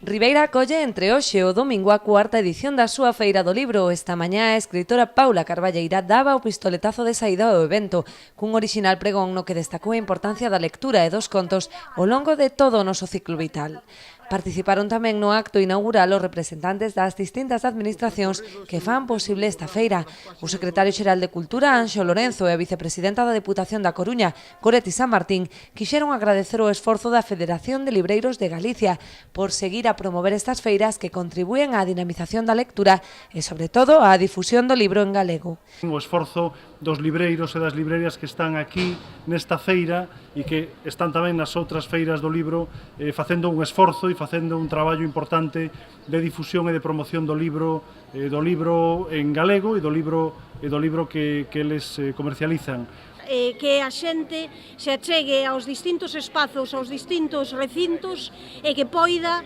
Ribeira acolle entre hoxe o domingo a cuarta edición da súa Feira do Libro. Esta mañá a escritora Paula Carballeira daba o pistoletazo de saída ao evento, cun original pregón no que destacou a importancia da lectura e dos contos ao longo de todo o noso ciclo vital. Participaron tamén no acto inaugural os representantes das distintas administracións que fan posible esta feira. O secretario xeral de Cultura, Anxo Lorenzo, e a vicepresidenta da Deputación da Coruña, Goretti San Martín, quixeron agradecer o esforzo da Federación de Libreiros de Galicia por seguir a promover estas feiras que contribúen á dinamización da lectura e, sobre todo, á difusión do libro en galego. O esforzo dos libreiros e das librerias que están aquí nesta feira e que están tamén nas outras feiras do libro facendo un esforzo e facendo un traballo importante de difusión e de promoción do libro en galego e do libro que eles comercializan. Que a xente se achegue aos distintos espazos, aos distintos recintos e que poida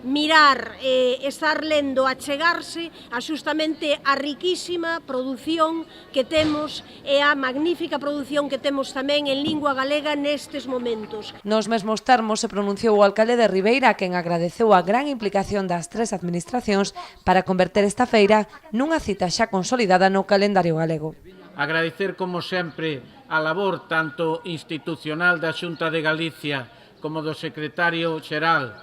mirar, estar lendo, achegarse a xustamente a riquísima produción que temos e a magnífica produción que temos tamén en lingua galega nestes momentos. Nos mesmos termos se pronunciou o alcalde de Ribeira, quen agradeceu a gran implicación das tres administracións para converter esta feira nunha cita xa consolidada no calendario galego. Agradecer, como sempre, a labor tanto institucional da Xunta de Galicia como do secretario xeral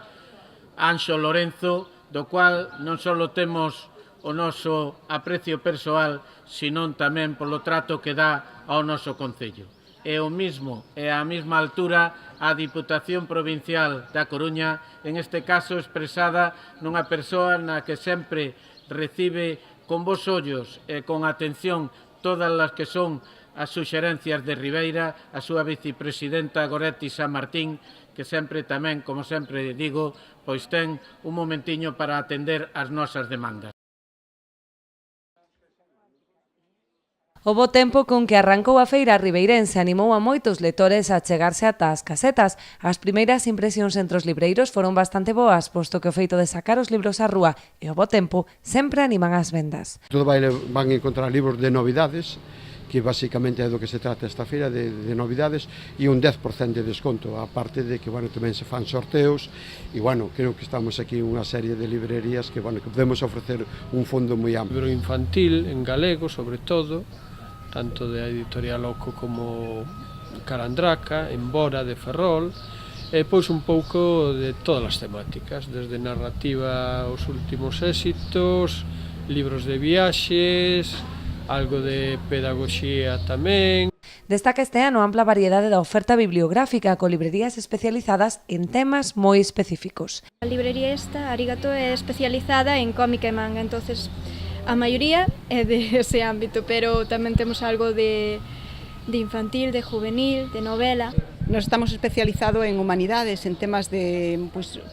Anxo Lorenzo, do cual non só temos o noso aprecio persoal, senón tamén polo trato que dá ao noso concello. E a mesma altura a Diputación Provincial da Coruña, en este caso expresada nunha persoa na que sempre recibe con bons ollos e con atención todas as que son as suxerencias de Ribeira, a súa vicepresidenta Goretti San Martín, que sempre tamén, como sempre digo, pois ten un momentiño para atender as nosas demandas. O bo tempo con que arrancou a feira ribeirense animou a moitos lectores a chegarse ata as casetas. As primeiras impresións entre os libreiros foron bastante boas, posto que o feito de sacar os libros á rúa e o bo tempo sempre animan as vendas. Van a encontrar libros de novidades, que basicamente é do que se trata esta feira, de novidades, e un 10% de desconto, aparte de que tamén se fan sorteos, e creo que estamos aquí unha serie de librerías que podemos ofrecer un fondo moi amplo. Libro infantil, en galego, sobre todo, tanto de Editorial Oco como Carandraca, Embora, de Ferrol, e pois un pouco de todas as temáticas, desde narrativa aos últimos éxitos, libros de viaxes, algo de pedagogía tamén. Destaca este ano a ampla variedade da oferta bibliográfica con librerías especializadas en temas moi específicos. A librería esta, Arigato, é especializada en cómica e manga, entonces a maioría é de ese ámbito, pero tamén temos algo de infantil, de juvenil, de novela. Nos estamos especializados en humanidades, en temas de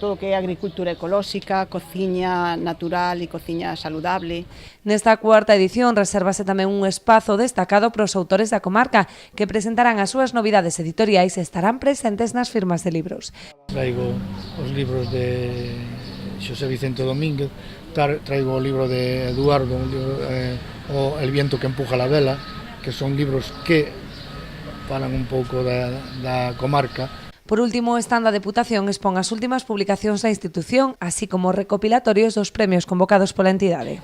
todo o que é agricultura ecolóxica, cociña natural e cociña saludable. Nesta cuarta edición resérvase tamén un espazo destacado para os autores da comarca que presentarán as súas novidades editoriais e estarán presentes nas firmas de libros. Traigo os libros de Xosé Vicente Domínguez, traigo o libro de Eduardo, o El viento que empuja la vela, que son libros que falan un pouco da comarca. Por último, o stand da Deputación expón as últimas publicacións da institución, así como recopilatorios dos premios convocados pola entidade.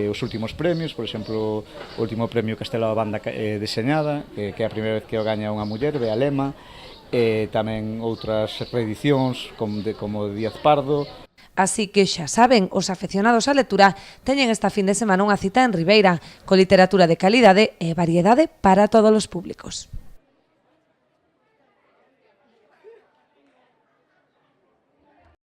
Os últimos premios, por exemplo, o último premio Castelao a Banda deseñada, que é a primeira vez que o gaña unha muller, Bea Lema, e tamén outras reedicións como Díaz Pardo. Así que xa saben, os afeccionados á lectura teñen esta fin de semana unha cita en Ribeira, con literatura de calidade e variedade para todos os públicos.